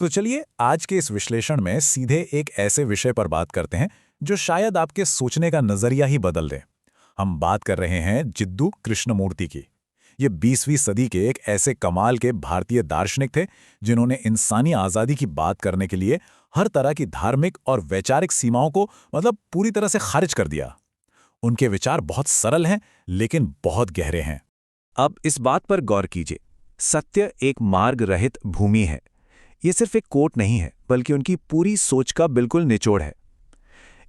तो चलिए आज के इस विश्लेषण में सीधे एक ऐसे विषय पर बात करते हैं जो शायद आपके सोचने का नजरिया ही बदल दे। हम बात कर रहे हैं जिद्दू कृष्णमूर्ति की। ये 20वीं सदी के एक ऐसे कमाल के भारतीय दार्शनिक थे जिन्होंने इंसानी आज़ादी की बात करने के लिए हर तरह की धार्मिक और वैचारिक सीमाओं को पूरी तरह से खारिज कर दिया। उनके विचार बहुत सरल हैं लेकिन बहुत गहरे हैं। अब इस बात पर गौर कीजिए, सत्य एक मार्ग रहित भूमि है। ये सिर्फ एक कोट नहीं है, बल्कि उनकी पूरी सोच का बिल्कुल निचोड़ है।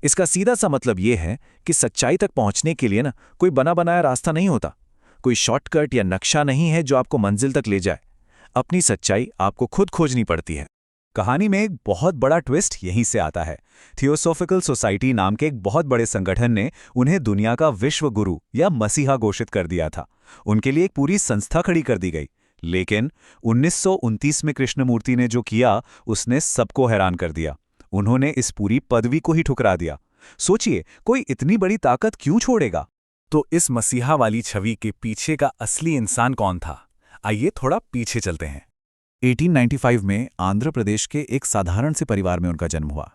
इसका सीधा सा मतलब ये है कि सच्चाई तक पहुंचने के लिए कोई बना बनाया रास्ता नहीं होता, कोई शॉर्टकट या नक्शा नहीं है जो आपको मंजिल तक ले जाए। अपनी सच्चाई आपको खुद खोजनी पड़ती है। कहानी में एक बहुत बड़ा ट्विस्ट यहीं से आता है। थियोसॉफिकल सोसाइटी नाम के एक बहुत बड़े संगठन ने उन्हें दुनिया का विश्व गुरु या मसीहा घोषित कर दिया था। उनके लिए एक पूरी संस्था खड़ी कर दी गई। लेकिन 1929 में कृष्णमूर्ति ने जो किया उसने सबको हैरान कर दिया। उन्होंने इस पूरी पदवी को ही ठुकरा दिया। सोचिए, कोई इतनी बड़ी ताकत क्यों छोड़ेगा? तो इस मसीहा वाली छवि के पीछे का असली इंसान कौन था? आइए थोड़ा पीछे चलते हैं। 1895 में आंध्र प्रदेश के एक साधारण से परिवार में उनका जन्म हुआ।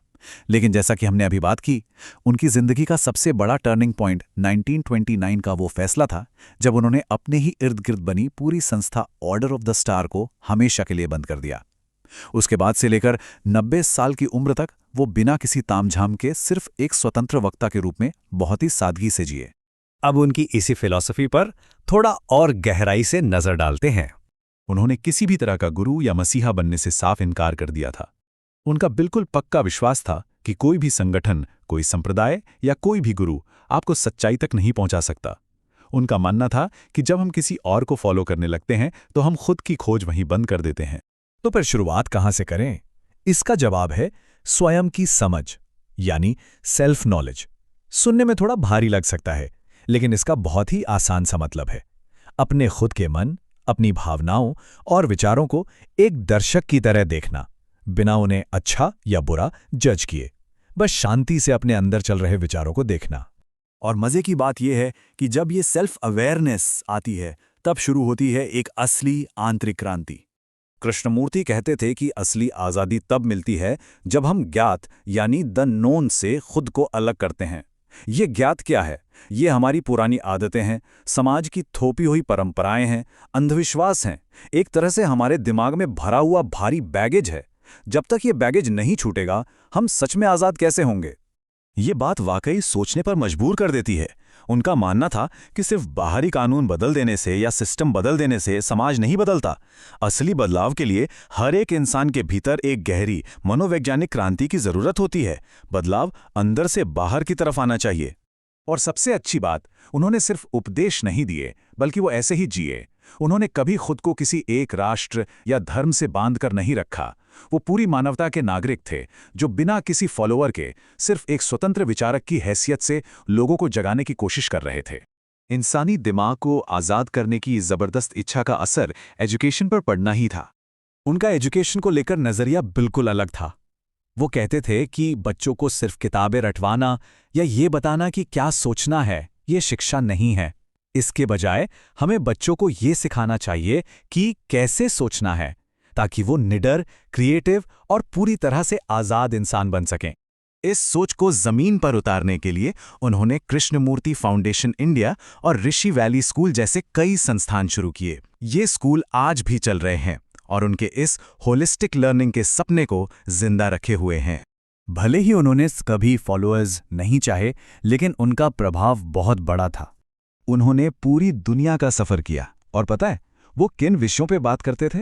लेकिन जैसा कि हमने अभी बात की, उनकी जिंदगी का सबसे बड़ा टर्निंग पॉइंट 1929 का वो फैसला था जब उन्होंने अपने ही इर्द गिर्द बनी पूरी संस्था ऑर्डर ऑफ द स्टार को हमेशा के लिए बंद कर दिया। उसके बाद से लेकर 90 साल की उम्र तक वो बिना किसी तामझाम के सिर्फ एक स्वतंत्र वक्ता के रूप में बहुत ही सादगी से जिए। अब उनकी इसी फिलॉसफी पर थोड़ा और गहराई से नजर डालते हैं। उन्होंने किसी भी तरह का गुरु या मसीहा बनने से साफ इनकार कर दिया था। उनका बिल्कुल पक्का विश्वास था कि कोई भी संगठन, कोई संप्रदाय या कोई भी गुरु आपको सच्चाई तक नहीं पहुंचा सकता। उनका मानना था कि जब हम किसी और को फॉलो करने लगते हैं तो हम खुद की खोज वहीं बंद कर देते हैं। तो फिर शुरुआत कहां से करें? इसका जवाब है स्वयं की समझ, यानी सेल्फ नॉलेज। सुनने में थोड़ा भारी लग सकता है, लेकिन इसका बहुत ही आसान सा मतलब है अपने खुद के मन, अपनी भावनाओं और विचारों को एक दर्शक की तरह देखना, बिना उन्हें अच्छा या बुरा जज किए। बस शांति से अपने अंदर चल रहे विचारों को देखना। और मजे की बात यह है कि जब ये सेल्फ अवेयरनेस आती है तब शुरू होती है एक असली आंतरिक क्रांति। कृष्णमूर्ति कहते थे कि असली आज़ादी तब मिलती है जब हम ज्ञात यानी द नोन से खुद को अलग करते हैं। ये ज्ञात क्या है? ये हमारी पुरानी आदतें हैं, समाज की थोपी हुई परंपराएं हैं, अंधविश्वास हैं, एक तरह से हमारे दिमाग में भरा हुआ भारी बैगेज है। जब तक ये बैगेज नहीं छूटेगा, हम सच में आज़ाद कैसे होंगे? ये बात वाकई सोचने पर मजबूर कर देती है। उनका मानना था कि सिर्फ बाहरी कानून बदल देने से या सिस्टम बदल देने से समाज नहीं बदलता। असली बदलाव के लिए हर एक इंसान के भीतर एक गहरी मनोवैज्ञानिक क्रांति की जरूरत होती है। बदलाव अंदर से बाहर की तरफ आना चाहिए। और सबसे अच्छी बात, उन्होंने सिर्फ उपदेश नहीं दिए, बल्कि वो ऐसे ही जिए। उन्होंने कभी खुद को किसी एक राष्ट्र या धर्म से बांधकर नहीं रखा। वो पूरी मानवता के नागरिक थे जो बिना किसी फॉलोअर के सिर्फ एक स्वतंत्र विचारक की हैसियत से लोगों को जगाने की कोशिश कर रहे थे। इंसानी दिमाग को आज़ाद करने की जबरदस्त इच्छा का असर एजुकेशन पर पड़ना ही था। उनका एजुकेशन को लेकर नजरिया बिल्कुल अलग था। वो कहते थे कि बच्चों को सिर्फ किताबें रटवाना या ये बताना कि क्या सोचना है, ये शिक्षा नहीं है। इसके बजाय हमें बच्चों को ये सिखाना चाहिए कि कैसे सोचना है, ताकि वो निडर, क्रिएटिव और पूरी तरह से आज़ाद इंसान बन सकें। इस सोच को जमीन पर उतारने के लिए उन्होंने कृष्णमूर्ति फाउंडेशन इंडिया और ऋषि वैली स्कूल जैसे कई संस्थान शुरू किए। ये स्कूल आज भी चल रहे हैं और उनके इस होलिस्टिक लर्निंग के सपने को जिंदा रखे हुए हैं। भले ही उन्होंने कभी फॉलोअर्स नहीं चाहे, लेकिन उनका प्रभाव बहुत बड़ा था। उन्होंने पूरी दुनिया का सफर किया। और पता है वो किन विषयों पे बात करते थे?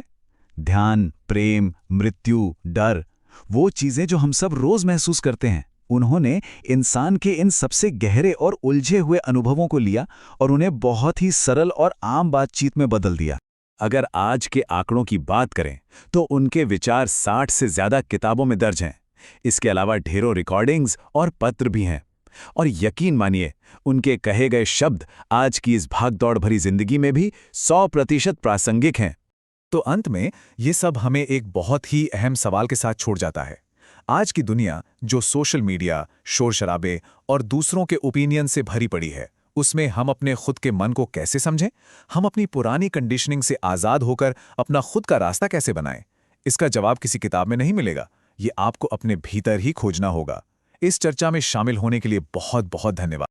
ध्यान, प्रेम, मृत्यु, डर, वो चीजें जो हम सब रोज महसूस करते हैं। उन्होंने इंसान के इन सबसे गहरे और उलझे हुए अनुभवों को लिया और उन्हें बहुत ही सरल और आम बातचीत में बदल दिया। अगर आज के आंकड़ों की बात करें तो उनके विचार 60 से ज्यादा किताबों में दर्ज हैं। इसके अलावा ढेरों रिकॉर्डिंग्स और पत्र भी हैं। और यकीन मानिए, उनके कहे गए शब्द आज की इस भागदौड़ भरी जिंदगी में भी 100% प्रासंगिक हैं। तो अंत में ये सब हमें एक बहुत ही अहम सवाल के साथ छोड़ जाता है। आज की दुनिया जो सोशल मीडिया, शोर शराबे और दूसरों के ओपिनियन से भरी पड़ी है, उसमें हम अपने खुद के मन को कैसे समझें? हम अपनी पुरानी कंडीशनिंग से आज़ाद होकर अपना खुद का रास्ता कैसे बनाएं? इसका जवाब किसी किताब में नहीं मिलेगा, ये आपको अपने भीतर ही खोजना होगा। इस चर्चा में शामिल होने के लिए बहुत बहुत धन्यवाद।